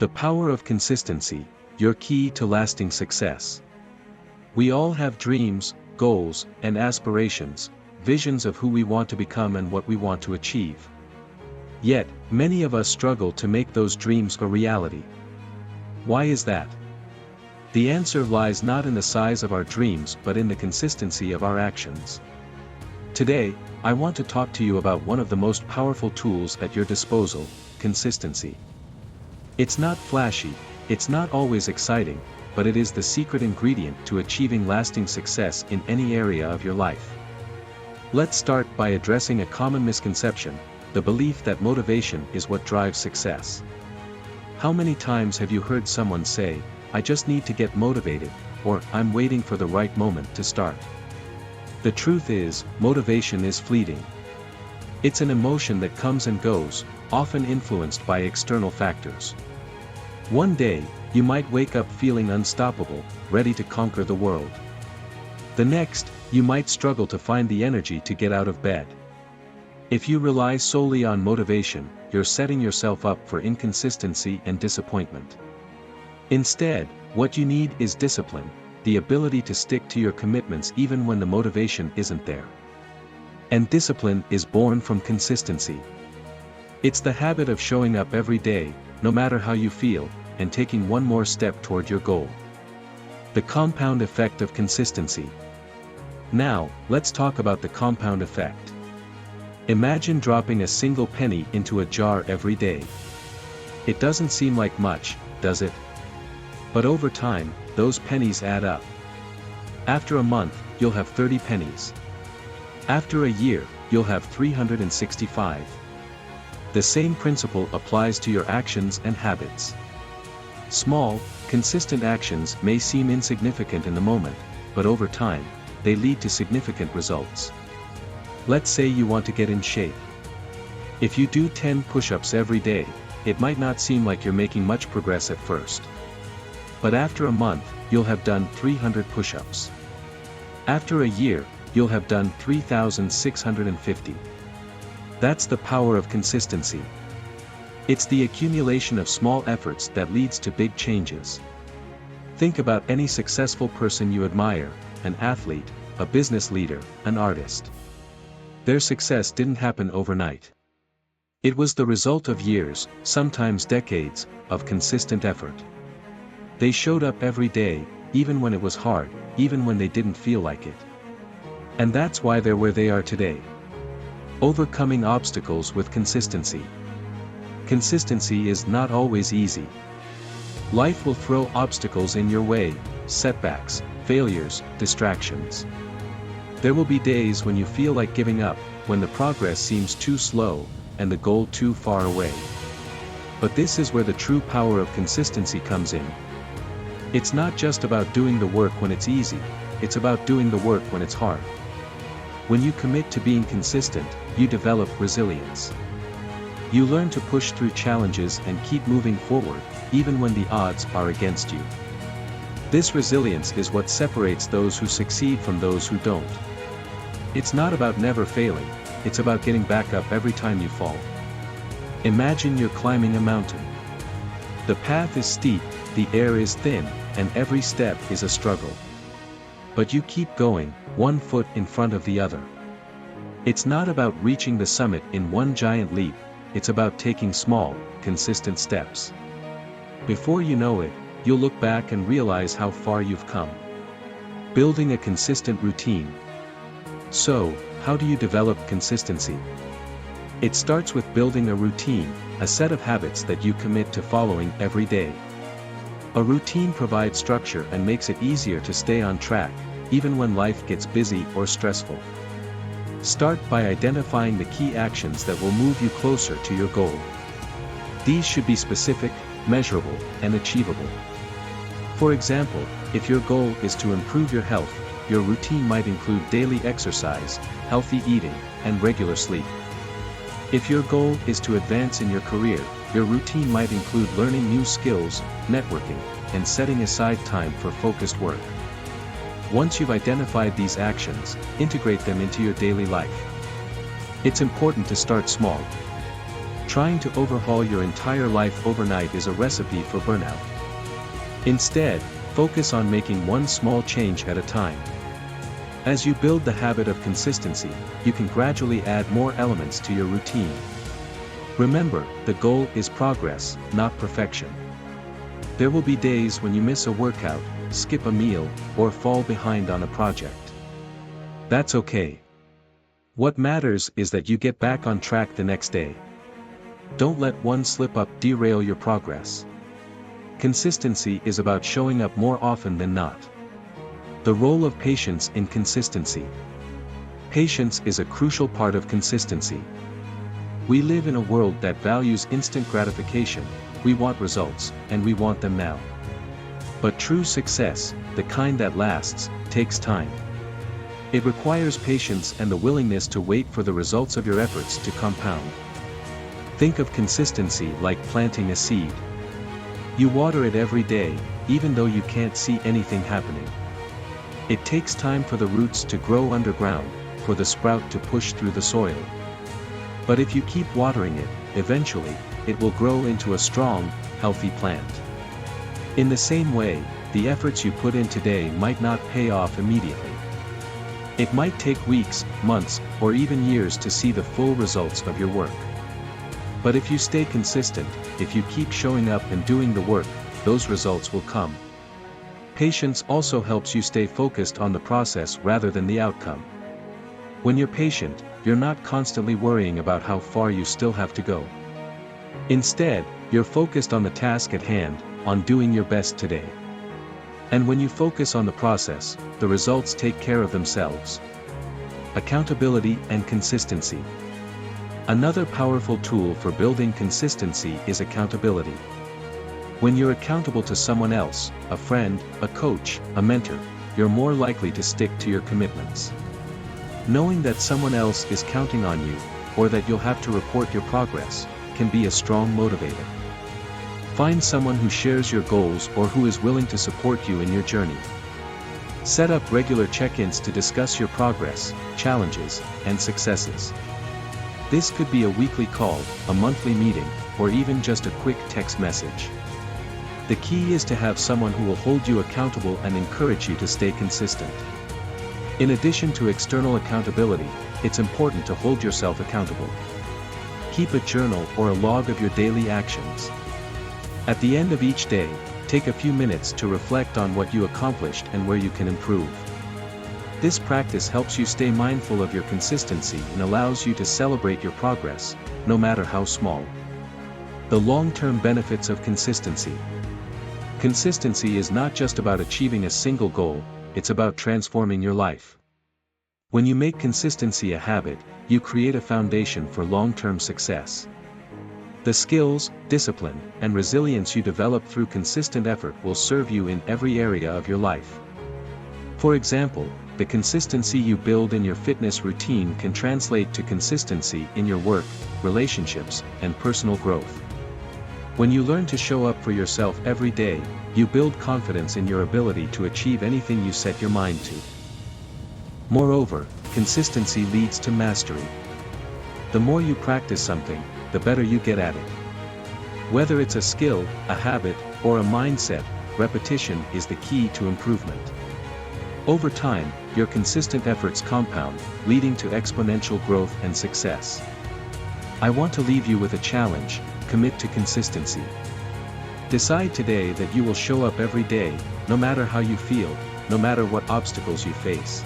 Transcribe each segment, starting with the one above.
The power of consistency, your key to lasting success. We all have dreams, goals, and aspirations, visions of who we want to become and what we want to achieve. Yet, many of us struggle to make those dreams a reality. Why is that? The answer lies not in the size of our dreams but in the consistency of our actions. Today, I want to talk to you about one of the most powerful tools at your disposal, consistency. It's not flashy, it's not always exciting, but it is the secret ingredient to achieving lasting success in any area of your life. Let's start by addressing a common misconception, the belief that motivation is what drives success. How many times have you heard someone say, "I just need to get motivated," or "I'm waiting for the right moment to start"? The truth is, motivation is fleeting. It's an emotion that comes and goes, often influenced by external factors. One day, you might wake up feeling unstoppable, ready to conquer the world. The next, you might struggle to find the energy to get out of bed. If you rely solely on motivation, you're setting yourself up for inconsistency and disappointment. Instead, what you need is discipline, the ability to stick to your commitments even when the motivation isn't there. And discipline is born from consistency. It's the habit of showing up every day, no matter how you feel, and taking one more step toward your goal. The compound effect of consistency. Now, let's talk about the compound effect. Imagine dropping a single penny into a jar every day. It doesn't seem like much, does it? But over time, those pennies add up. After a month, you'll have 30 pennies. After a year, you'll have 365. The same principle applies to your actions and habits. Small, consistent actions may seem insignificant in the moment, but over time, they lead to significant results. Let's say you want to get in shape. If you do 10 push-ups every day, it might not seem like you're making much progress at first. But after a month, you'll have done 300 push-ups. After a year, you'll have done 3,650. That's the power of consistency. It's the accumulation of small efforts that leads to big changes. Think about any successful person you admire, an athlete, a business leader, an artist. Their success didn't happen overnight. It was the result of years, sometimes decades, of consistent effort. They showed up every day, even when it was hard, even when they didn't feel like it. And that's why they're where they are today. Overcoming obstacles with consistency. Consistency is not always easy. Life will throw obstacles in your way, setbacks, failures, distractions. There will be days when you feel like giving up, when the progress seems too slow, and the goal too far away. But this is where the true power of consistency comes in. It's not just about doing the work when it's easy, it's about doing the work when it's hard. When you commit to being consistent, you develop resilience. You learn to push through challenges and keep moving forward, even when the odds are against you. This resilience is what separates those who succeed from those who don't. It's not about never failing, it's about getting back up every time you fall. Imagine you're climbing a mountain. The path is steep, the air is thin, and every step is a struggle. But you keep going, one foot in front of the other. It's not about reaching the summit in one giant leap, it's about taking small, consistent steps. Before you know it, you'll look back and realize how far you've come. Building a consistent routine. So, how do you develop consistency? It starts with building a routine, a set of habits that you commit to following every day. A routine provides structure and makes it easier to stay on track, even when life gets busy or stressful. Start by identifying the key actions that will move you closer to your goal. These should be specific, measurable, and achievable. For example, if your goal is to improve your health, your routine might include daily exercise, healthy eating, and regular sleep. If your goal is to advance in your career, your routine might include learning new skills, networking, and setting aside time for focused work. Once you've identified these actions, integrate them into your daily life. It's important to start small. Trying to overhaul your entire life overnight is a recipe for burnout. Instead, focus on making one small change at a time. As you build the habit of consistency, you can gradually add more elements to your routine. Remember, the goal is progress, not perfection. There will be days when you miss a workout, skip a meal, or fall behind on a project. That's okay. What matters is that you get back on track the next day. Don't let one slip-up derail your progress. Consistency is about showing up more often than not. The role of patience in consistency. Patience is a crucial part of consistency. We live in a world that values instant gratification. We want results, and we want them now. But true success, the kind that lasts, takes time. It requires patience and the willingness to wait for the results of your efforts to compound. Think of consistency like planting a seed. You water it every day, even though you can't see anything happening. It takes time for the roots to grow underground, for the sprout to push through the soil. But if you keep watering it, eventually, it will grow into a strong, healthy plant. In the same way, the efforts you put in today might not pay off immediately. It might take weeks, months, or even years to see the full results of your work. But if you stay consistent, if you keep showing up and doing the work, those results will come. Patience also helps you stay focused on the process rather than the outcome. When you're patient, you're not constantly worrying about how far you still have to go. Instead, you're focused on the task at hand, on doing your best today. And when you focus on the process, the results take care of themselves. Accountability and consistency. Another powerful tool for building consistency is accountability. When you're accountable to someone else, a friend, a coach, a mentor, you're more likely to stick to your commitments. Knowing that someone else is counting on you, or that you'll have to report your progress, can be a strong motivator. Find someone who shares your goals or who is willing to support you in your journey. Set up regular check-ins to discuss your progress, challenges, and successes. This could be a weekly call, a monthly meeting, or even just a quick text message. The key is to have someone who will hold you accountable and encourage you to stay consistent. In addition to external accountability, it's important to hold yourself accountable. Keep a journal or a log of your daily actions. At the end of each day, take a few minutes to reflect on what you accomplished and where you can improve. This practice helps you stay mindful of your consistency and allows you to celebrate your progress, no matter how small. The long-term benefits of consistency. Consistency is not just about achieving a single goal, it's about transforming your life. When you make consistency a habit, you create a foundation for long-term success. The skills, discipline, and resilience you develop through consistent effort will serve you in every area of your life. For example, the consistency you build in your fitness routine can translate to consistency in your work, relationships, and personal growth. When you learn to show up for yourself every day, you build confidence in your ability to achieve anything you set your mind to. Moreover, consistency leads to mastery. The more you practice something, the better you get at it. Whether it's a skill, a habit, or a mindset, repetition is the key to improvement. Over time, your consistent efforts compound, leading to exponential growth and success. I want to leave you with a challenge: commit to consistency. Decide today that you will show up every day, no matter how you feel, no matter what obstacles you face.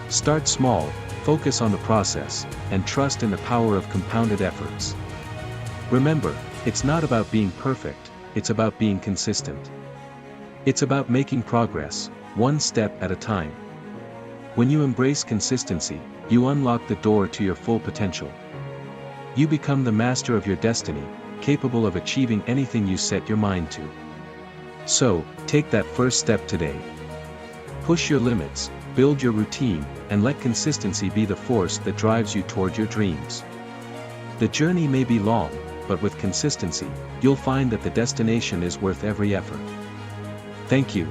Start small, focus on the process, and trust in the power of compounded efforts. Remember, it's not about being perfect, it's about being consistent. It's about making progress, one step at a time. When you embrace consistency, you unlock the door to your full potential. You become the master of your destiny, capable of achieving anything you set your mind to. So, take that first step today. Push your limits, build your routine, and let consistency be the force that drives you toward your dreams. The journey may be long, but with consistency, you'll find that the destination is worth every effort. Thank you.